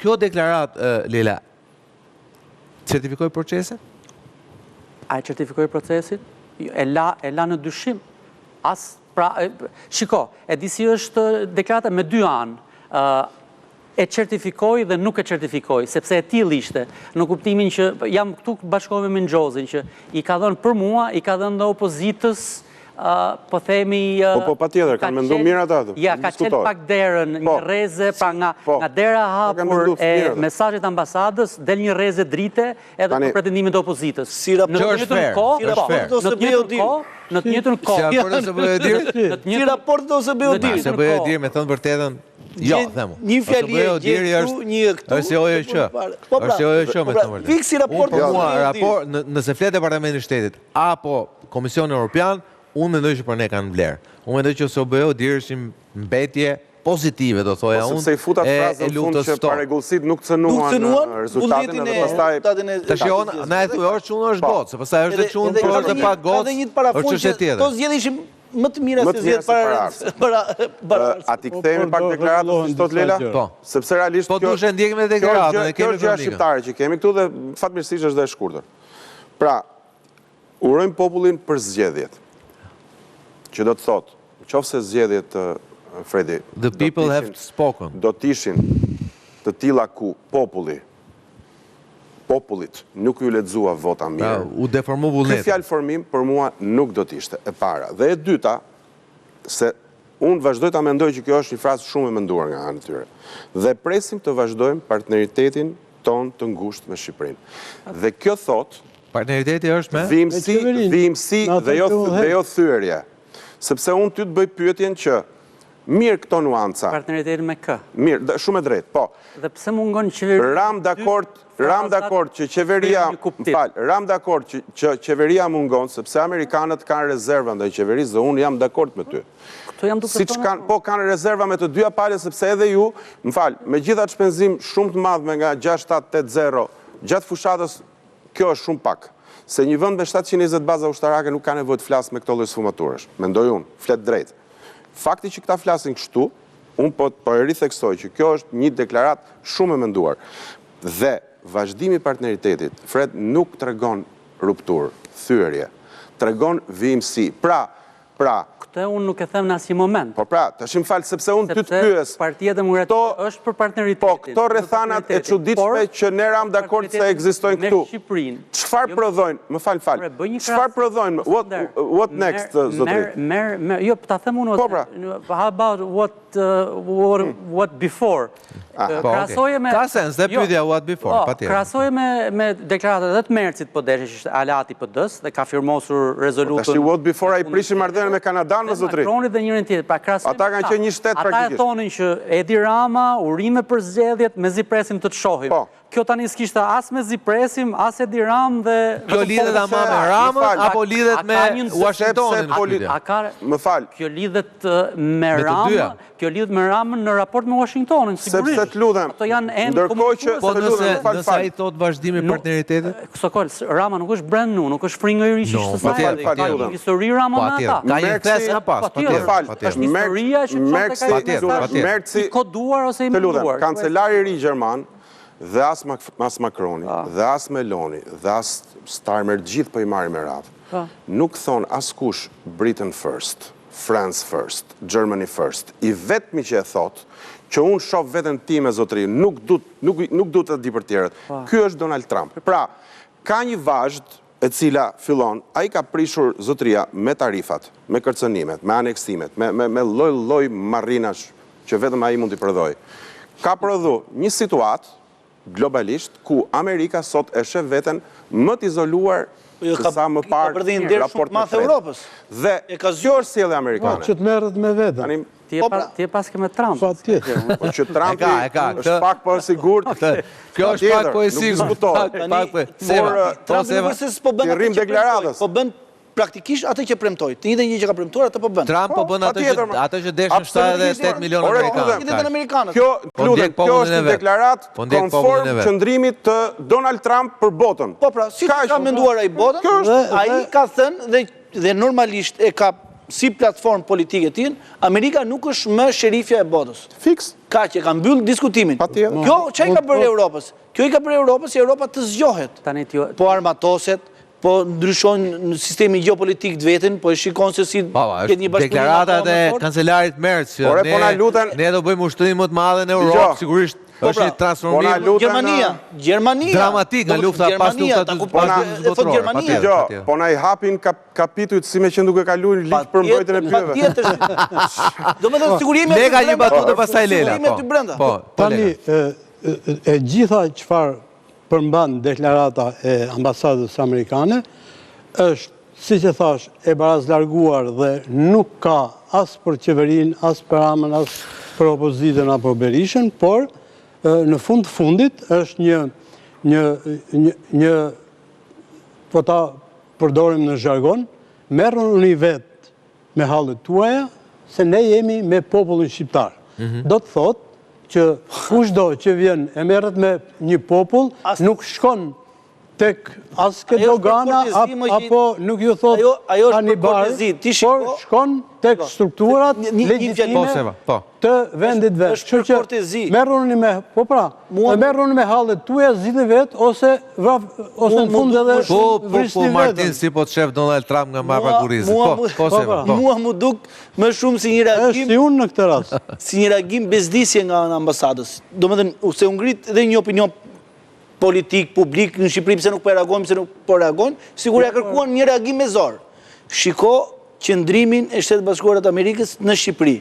kjo deklarat, Lela, certifikoj procesin? A e certifikoj procesin? E la në dyshim. Shiko, e disi është deklarata me 2 anë. E certifikoj dhe nuk e certifikoj, sepse e tillë ishte, në kuptimin që jam këtu bashkohemi me Nxozin, që i ka dhënë për mua, i ka dhënë dhe opozitës, po themi... Po patjetër, kanë mendu mirë ata. Ja, ka qenë pak derën, një reze, pra nga dera hapur e mesazhet ambasadës, del një reze drite edhe për pretendimet e opozitës. Që është fair. Në të njëjtën kohë. Si raport ose BOD? Se bëjë dirë me thënë vërtetën, jo, themu. Një fjali e gjithu, një e këtu. është ojë që. është ojë që me thënë vërtetë. Fiksi raport nëse flet Departamenti i Shtetit apo Komisioni Evropian, unë mendoj që për ne kanë vlerë. Unë mendoj që OSBE dirë është mbetje pozitive, do thoja unë. Sepse i futat frazën fund që paregullësit nuk cënuan rezultatin edhe pastaj... Të shion, na e thuj, është qunë është gotë, se pastaj është qunë, por është pak gotë, është që tjetër. To zgjedhë ishim më të mira se zgjedhë para... A ti këthejme pak deklaratës që shtot Lela? Po. Sepse realisht po du shë ndjekim e deklaratën, e kemi kjo është shqiptare që kemi këtu dhe fatmirësisht është dhe shkurtër. Pra, urojmë popullin për zgjedhjet, që do të thotë, qoftë se zgjedhjet, Fredi, the people have spoken. Do t'ishin të tilla ku popullit nuk ju lexua vota mirë. U deformu vullnetin. Ky fjalë formim për mua nuk do t'ishte e para. Dhe e dyta, se unë vazhdoj ta mendoj që kjo është një frazë shumë e menduar nga anë e tyre. Dhe presim të vazhdojmë partneritetin ton të ngushtë me Shqipërinë. Dhe kjo thot, partneriteti është me vimësi dhe jo thyerje. Sepse unë ty të bëj pyetjen që mirë këto nuanca. Partneritetin me kë? Mirë, shumë e drejtë, po. Dhe pse mungon qeveria? Ram dakord që qeveria mungon, sepse Amerikanët kanë rezerva ndaj qeverisë dhe unë jam dakord me ty. Po kanë rezerva me të dyja palët, sepse edhe ju, me gjitha shpenzim shumë të madh me nga 6780, gjatë fushatës, kjo është shumë pak. Se një vend me 720 baza ushtarake nuk ka nevojë të flasë me këto lloj sfumaturash. Mendoj unë, flet drejt. Fakti që këta flasin kështu, unë po e ritheksoj që kjo është një deklarat shumë e menduar. Dhe vazhdimi i partneritetit, Fred, nuk tregon rupturë, thyerje, tregon vimësi. Pra, këtë unë nuk e them në asnjë moment. Po pra, tash më fal, sepse unë ty të pyes. Partia Demokratike është për partneritetin. Po, këto rrethanat e çuditshme që ne ram dakord se ekzistojnë këtu. Çfarë prodhojnë? Më fal. Çfarë prodhojnë? What next, zotëri? Jo, ta them unë. How about what before? Ka sens dhe pyetja what before, patjetër. Krahasoje me deklaratën e 10 Mercit PD-s, që ishte Alati PD-s dhe ka firmosur rezolutën. Tash what before ai prishin marrëdhënien me Kanadan, më zotëri. Macronit dhe njërin tjetër. Ata kanë qenë një shtet praktikisht. Ata e thonin që Edi Rama urime për zgjedhjet, mezi presim të shohim. Kjo tani s'kishte as me zipresim, as Edi Ram dhe... Kjo lidhet ama me Ramën, apo lidhet me Washingtonin? Më fal. Kjo lidhet me Ramën, në raport me Washingtonin, sigurisht. Sepse të ludhem. Ato janë enë komunikuese. Po nëse ai thot vazhdimi partneritetit? Sokol, Rama nuk është brand new, nuk është fringëri që ishte sa. Ka një histori Rama me ata. Ka një thesë pas, patjetër. Është historia që Merci, koduar ose i menduar. Kancelari i ri gjerman, dhe as Macroni, dhe as Meloni, dhe as Starmer, gjithë po i marrin me radhë. Nuk thonë askush Britain first, France first, Germany first. I vetmi që e thotë, që unë shoh veten time, zotëri, nuk du të di për tjerët. Ky është Donald Trump. Pra, ka një vazhd e cila fillon, ai ka prishur zotëria me tarifat, me kërcënimet, me aneksimet, me lloj marrinash që vetëm ai mund t'i prodhoj. Ka prodhu një situatë globalisht, ku Amerika sot e sheh veten më të izoluar se sa më parë në raport me Europës. Dhe kjo është sjellja amerikane. Që të merret me veten. Ti e paske me Trump. Po që Trumpi është pak po e sigurt. Kjo është pak po e sigurt. Trumpi nuk se s'po bën deklaratës. Po bën praktikisht atë që premtoi. Të njëjtën gjë që ka premtuar atë po bën. Trump po bën atë që deshën 78 milionë amerikanë. Kjo është një deklaratë konform qëndrimit të Donald Trump për botën. Po pra, si ka menduar ai botën, ai ka thënë dhe normalisht e ka si platformë politike tin, Amerika nuk është më sherifja e botës. Fix. Ka që ka mbyll diskutimin. Patjetër. Kjo që i ka bërë Europës? Kjo i ka bërë Europës, Europa të zgjohet. Po armatoset, po ndryshon në sistemi geopolitik të vetën, po e shikon se si këtë një bashkëpunim. Deklaratat e kancelarit Merz, që ne do bëjmë ushtrim më të madhe në Europë, sigurisht është një transformim Gjermania dramatik nga lufta pas lufta po na i hapin kapitujt si me që duke kaluar ligj për mbrojtjen e pyjeve. Domethënë sigurimi ne ka një batutë pastaj Lela. Tani e gjitha çfarë përmban deklarata e ambasadës amerikane është, siç e thash, e barazlarguar dhe nuk ka as për qeverinë, as për Ramën, as për opozitën apo Berishën, por në fund të fundit është një po ta përdorim në zhargon, merruni vetë me hallet tuaja se ne jemi me popullin shqiptar. Do të thotë që kushdo që vjen e merret me një popull, nuk shkon tek as ke dogana, apo nuk ju thot kanibar, por shkon tek strukturat legjitime të vendit vetë. Kështu që merruni me, po pra, merruni me hallet tuaja, zgjidhni vetë, ose në fund edhe vrisni vetë. Martin, si po të shef Donald Trump nga mbarë pakurizit. Mua mu duk më shumë si një reagim... Si unë në këtë rast. Si një reagim bezdisje nga ambasadës. Do më thënë, se unë ngrit edhe një opinion politik, publik, në Shqipëri, pëse nuk po reagojnë, pëse nuk po reagojnë, sigur e kërkuan një reagim me zorë. Shiko qëndrimin e Shtetet Bashkuara të Amerikës në Shqipëri.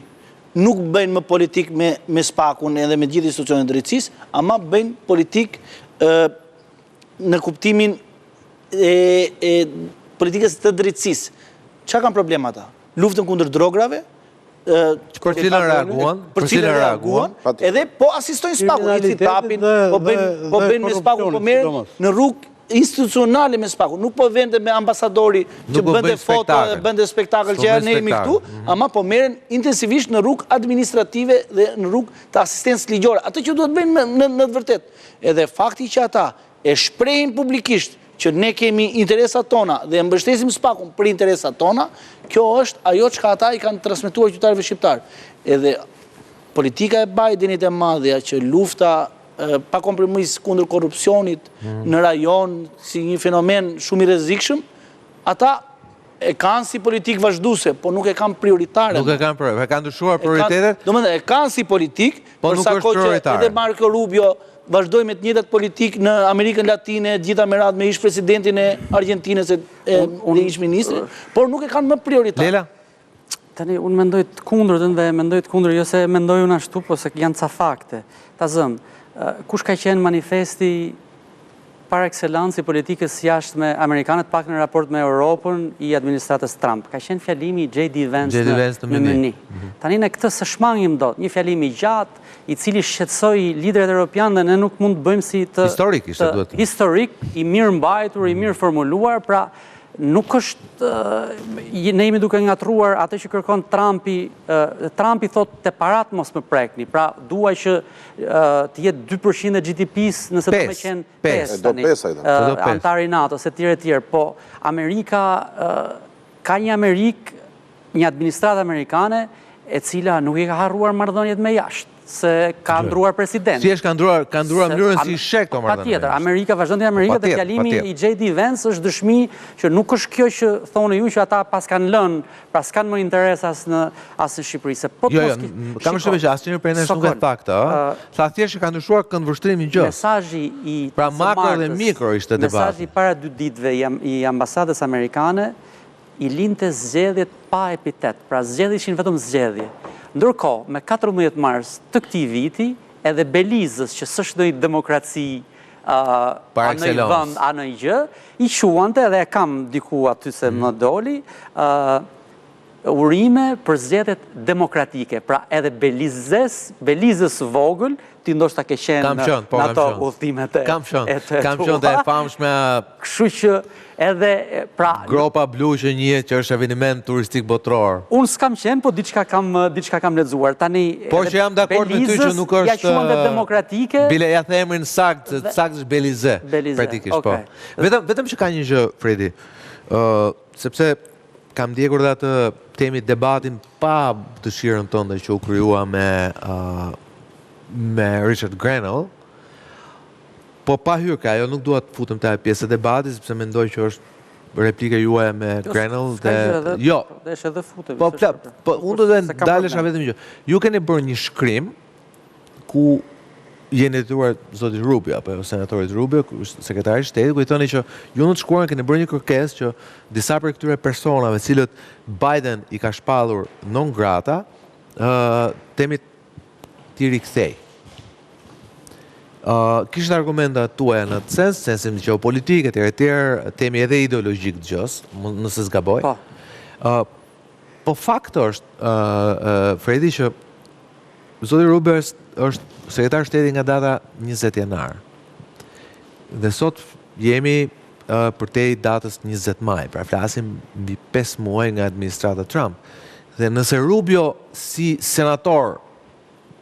Nuk bëjnë më politik me spakun edhe me gjithë institucionet drejtësisë, ama bëjnë politik në kuptimin e politikës të drejtësisë. Qa kanë problema ata? Luftën kundër drograve, për cilën reaguan, edhe po asistojnë spakun, i citapin, po bëjnë me spakun, po merën në rrugë institucionale me spakun, nuk po vende me ambasadori që bënde foto dhe bënde spektakl që janë jemi këtu, ama po merën intensivisht në rrugë administrative dhe në rrugë të asistencë ligjore, atë që duhet bëjnë në të vërtet. Edhe fakti që ata e shprejnë publikisht që ne kemi interesat tona dhe mbështesim spakun për interesat tona, kjo është ajo që ata i kanë transmetuar qytetarëve shqiptarë. Edhe politika e Bidenit e madhja që lufta pa kompromis kundër korrupsionit në rajon si një fenomen shumë i rrezikshëm, ata e kanë si politik vazhduese, po nuk e kanë prioritare. Nuk e kanë prioritare, e kanë ndryshuar prioritetet? Domethënë e kanë si politik, po nuk është prioritare. Edhe Marco Rubio vazhdoj me të njëjtat politik në Amerikën Latine, gjitha me radhë me ish presidentin e Argentines e ish ministri, por nuk e kanë më prioritare. Lela? Tani, unë mendoj të kundërtën dhe mendoj të kundër, jo se mendoj unë ashtu, po se janë ca fakte. Ta zëmë, kush ka qenë manifesti par excellence i politikës jashtme amerikanët, pak në raport me Europën i administratës Trump. Ka qenë fjalimi J.D. Vance në Mëni. Tani në këtë së shmangim do, një fjalimi gjatë, i cili shqetësoi lideret europianë dhe ne nuk mund të bëjmë si të... Historik, i mirë mbajtur, i mirë formuluar, pra nuk është... Ne jemi duke ngatruar atë që kërkon Trumpi. Trumpi thot të parat mos më prekni, pra duaj që të jetë 2% e GDP-s nëse të me qenë 5 antari NATO, se tjere, po Amerika ka një Amerikë, një administratë amerikane, e cila nuk i ka harruar marrëdhëniet me jashtë, se ka ndruar president. Si është ka ndruar mënyrën si shek të marrëdhëniet? Patjetër, Amerika vazhdon të Amerika dhe fjalimi i J.D. Vance është dëshmi që nuk është kjo që thonë ju që ata pas kanë lënë, pra s'kanë më interes as në Shqipëri. Jo, kam shqipë që asë që një për në shumë të fakta, sa thjesht që ka ndryshuar këndvështrimi gjë. Mesazhi i pra makro dhe mikro ishte debat. Mesazhi para 2 ditëve i ambasadës amerikane i linte zgjedhjet pa epitet, pra zgjedhjet ishin vetëm zgjedhje. Ndërkohë, me 14 mars të këtij viti, edhe Belizës, që s'është një demokraci a në i vënd, a në i gjë, i quante, edhe e kam diku aty se më doli, urime për zgjedhjet demokratike. Pra edhe Belizës vogël, ti ndoshta ke qenë në ato udhëtimet e... Kam qenë dhe e famshme... Kështu që edhe... Gropa blu që njëhet që është eveniment turistik botror. Unë s'kam qenë, po diçka kam lexuar. Por që jam dakord me ty që nuk është... Ja quante demokratike... Bile, ja the emrin sakt është Belize. Praktikisht, po. Vetëm që ka një gjë, Fredi, sepse kam ndjekur dhe atë temi debatin pa dëshirën tonë që u kryua me Richard Grenell, po pa hyrë ka, ajo nuk dua të futem te pjesë e debatit, sepse mendoj që është replika juaj me Grenell dhe jo. Desh edhe futem. Po unë do të dalesha vetëm që ju keni bërë një shkrim ku jeni detyruar zoti Rubio apo senatorit Rubio, sekretari i shtetit, kujtoni që ju në të shkruar keni bërë një kërkesë që disa prej këtyre personave, cilët Biden i ka shpallur non grata, temi t'i rikthej. Kishte argumenta tuaja në të sensin geopolitik etj, temi edhe ideologjik të gjës, nëse zgaboj. Po fakti është, Fredi, që zoti Rubio është sekretar shteti nga data 20 janar. Dhe sot jemi përtej datës 20 maj, pra flasim mbi 5 muaj nga administrata Trump. Dhe nëse Rubio si senator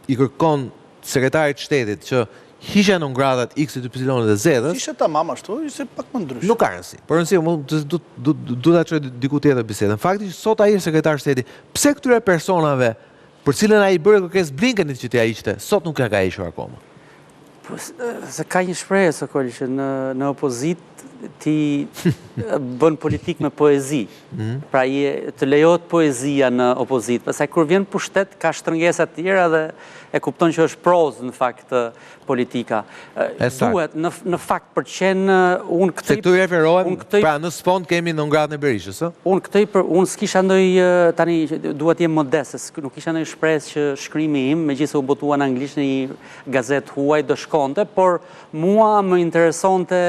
i kërkon sekretarit shtetit që hiqja non gratat X, Y dhe Z-ës, ishte tamam ashtu, ishte pak më ndryshe. nuk ka rëndësi. Por rëndësi, du ta çoj diku tjetër bisedën. Fakti që sot ai është sekretar shteti, pse këtyre personave për cilën ai bëri kërkesë Blinkenit që t'ia hiqte, sot nuk ka hequr akoma? Se ka një shprehje Sokoli që në opozitë ti bën politik me poezi. Pra të lejohet poezia në opozitë. Pastaj kur vjen pushtet ka shtrëngesa të tjera dhe e kupton që është prozë në fakt politika. Duhet në fakt për të qenë unë këtë. Se këtu i referohem, pra në sfond kemi non gratën e Berishës, ë? Unë s'kisha ndonjë tani duhet të jem modest, nuk kisha ndonjë shpresë që shkrimi im, megjithëse u botua në anglisht në një gazetë huaj do shkonte, por mua më interesonte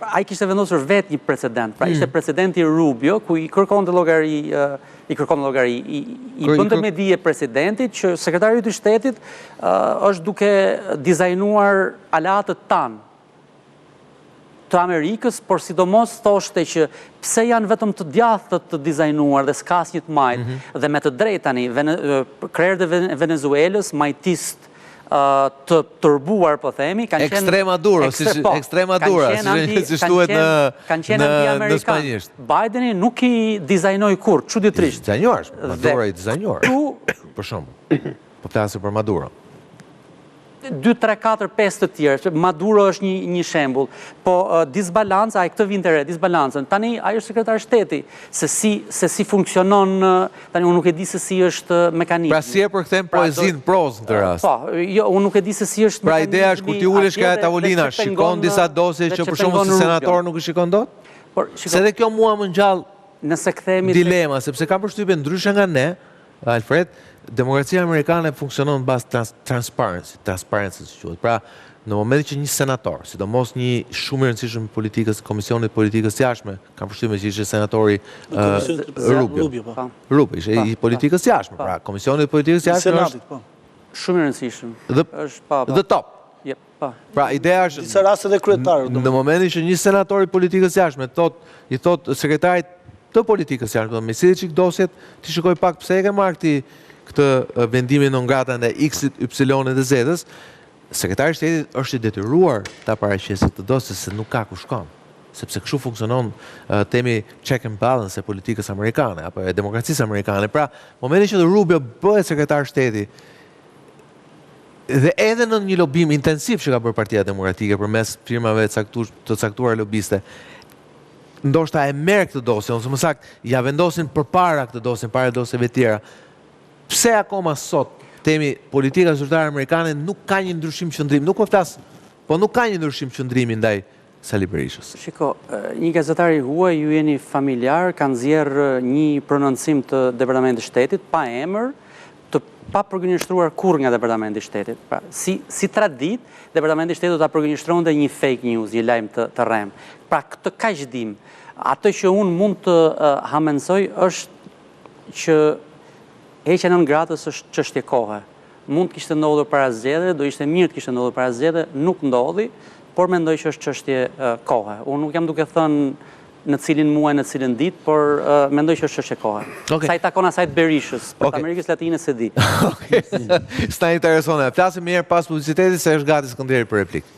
ai kishte vendosur vetë një precedent. Pra ishte precedenti Rubio ku i kërkonte llogari, i bënte me dije presidentit që sekretari i shtetit është duke dizajnuar alatët tanë të Amerikës, por sidomos thoshte që pse janë vetëm të djathtë të dizajnuar dhe s'ka asnjë të majt, dhe me të drejtë tani krerët e Venezuelës, majtistë të turbuar, po themi, kanë qenë Extremadura, si thuhet në spanjisht. Bideni nuk i dizajnoi kurrë, çuditërisht. Dizajnuar, Maduro i dizajnuar. Për shembull, po flasë për Maduro. 2, 3, 4, 5 të tjerë, Maduro është një shembull, po disbalanca, ai këtë vinte re, disbalancën. Tani ai është sekretar shteti, se si funksionon, tani unë nuk e di se si është mekanizmi. Pra si e përkthem poezinë prozë në këtë rast. Po, jo, unë nuk e di se si është mekanizmi. Pra ideja është kur ti ulesh ka tavolina, shikon disa dosje që për shembull si senator nuk i shikon dot? Se dhe kjo mua më ngjall dilema, sepse ka përshtypje ndryshe nga ne, Alfred, demokracia amerikane funksionon në bazë transparency që quhet. Pra, në momentin që një senator, sidomos një shumë i rëndësishëm i politikës, Komisionit Politikës Jashtme, kam përshtypjen që ishte senatori Rubio, ishte i politikës jashtme. Pra, Komisioni i Politikës Jashtme është shumë i rëndësishëm. Dhe top. Pra, ideja është disa raste dhe kryetar. Në momentin që një senator i politikës jashtme i thot sekretarit të politikës jashtme, me si çik dosjet, ti shikoj pak pse e ke marrë këtë vendimin non grata ndaj X, Y dhe Z-ës, sekretari i shtetit është i detyruar ta paraqesë këtë dosje se nuk ka ku shkon. Sepse kështu funksionon temi check and balance e politikës amerikane apo e demokracisë amerikane. Pra, momentin që Rubio bëhet sekretar shteti dhe edhe në një lobim intensiv që ka bërë Partia Demokratike përmes firmave të caktuara lobiste, ndoshta e merr këtë dosje, ose më saktë ja vendosin përpara këtë dosje, para dosjeve tjera. Pse akoma sot temi politika zyrtare amerikane nuk ka një ndryshim qëndrimi, nuk po flas, po nuk ka një ndryshim qëndrimi ndaj Sali Berishës. Shiko, një gazetari huaj, ju jeni familjar, kanë nxjerrë një prononcim të Departamentit të Shtetit pa emër, të pa përgënjeshtruar kurrë nga Departamenti i Shtetit. Pra, si tradit, Departamenti i Shtetit ta përgënjeshtronte një fake news, një lajm të rrem. Pra, këtë kaq dim. Atë që unë mund të hamensoj është që heqja non gratës është çështje kohe. Mund të kishte ndodhur para zgjedhjeve, do ishte mirë të kishte ndodhur para zgjedhjeve, nuk ndodhi, por mendoj që është çështje kohe. Unë nuk jam duke thënë në cilin muaj, në cilin ditë, por mendoj që është çështje kohe. Sa i takon asaj të Berishës, për të Amerikës Latine se di. S'na intereson. Flasim mirë pas publicitetit se është gati Skënderi për replikë.